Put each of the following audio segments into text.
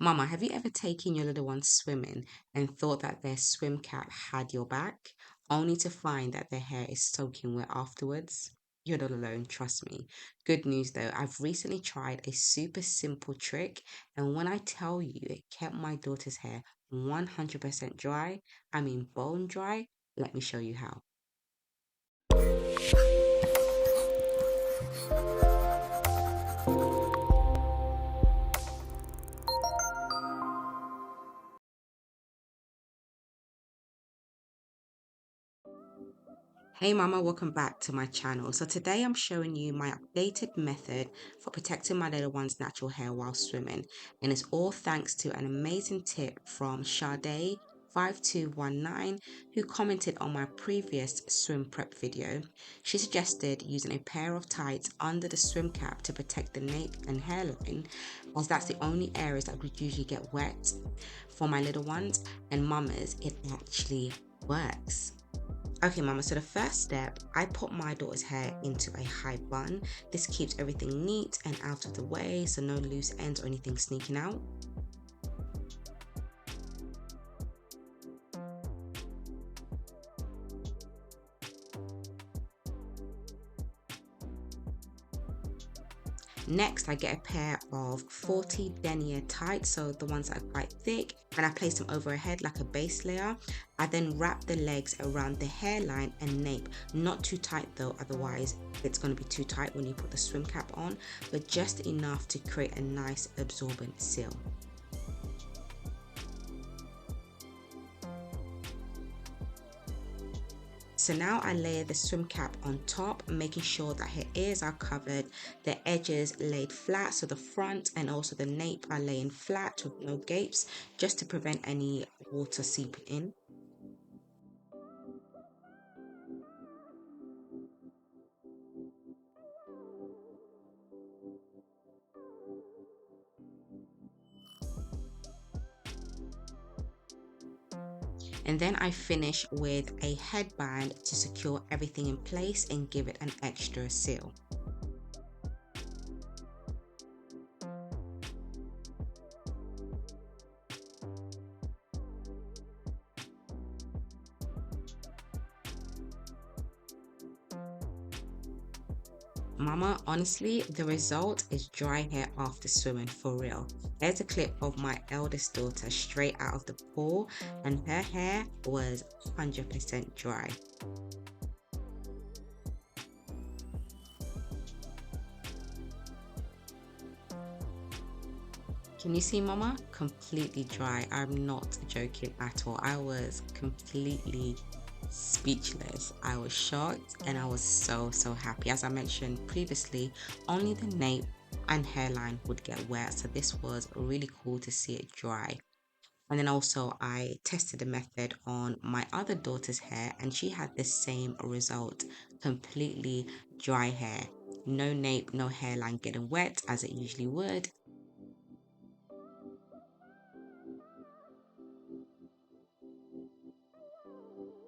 Mama, have you ever taken your little one swimming and thought that their swim cap had your back, only to find that their hair is soaking wet afterwards? You're not alone, trust me. Good news though, I've recently tried a super simple trick, and when I tell you it kept my daughter's hair 100% dry, I mean bone dry, let me show you how. Hey mama, welcome back to my channel. So today I'm showing you my updated method for protecting my little one's natural hair while swimming. And it's all thanks to an amazing tip from Sade 5219 who commented on my previous swim prep video. She suggested using a pair of tights under the swim cap to protect the nape and hairline, as that's the only areas that would usually get wet for my little ones. And mamas, it actually works. Okay, mama, so the first step, I put my daughter's hair into a high bun. This keeps everything neat and out of the way, so no loose ends or anything sneaking out. Next, I get a pair of 40 denier tights, so the ones that are quite thick, and I place them over her head like a base layer. I then wrap the legs around the hairline and nape, not too tight though, otherwise it's going to be too tight when you put the swim cap on, but just enough to create a nice absorbent seal. So now I layer the swim cap on top, making sure that her ears are covered, the edges laid flat, so the front and also the nape are laying flat with no gapes, just to prevent any water seeping in. And then I finish with a headband to secure everything in place and give it an extra seal. Mama, honestly, the result is dry hair after swimming, for real. There's a clip of my eldest daughter straight out of the pool, and her hair was 100% dry. Can you see, mama? Completely dry. I'm not joking at all. I was completely speechless. I was shocked and I was so happy. As I mentioned previously, only the nape and hairline would get wet, so this was really cool to see it dry. And then also I tested the method on my other daughter's hair, and she had the same result. Completely dry hair, no nape, no hairline getting wet as it usually would.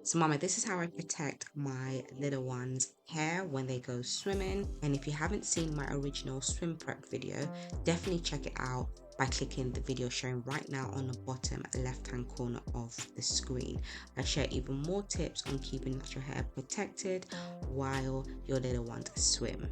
So mama, this is how I protect my little one's hair when they go swimming. And if you haven't seen my original swim prep video, definitely check it out by clicking the video showing right now on the bottom left hand corner of the screen. I share even more tips on keeping natural hair protected while your little ones swim.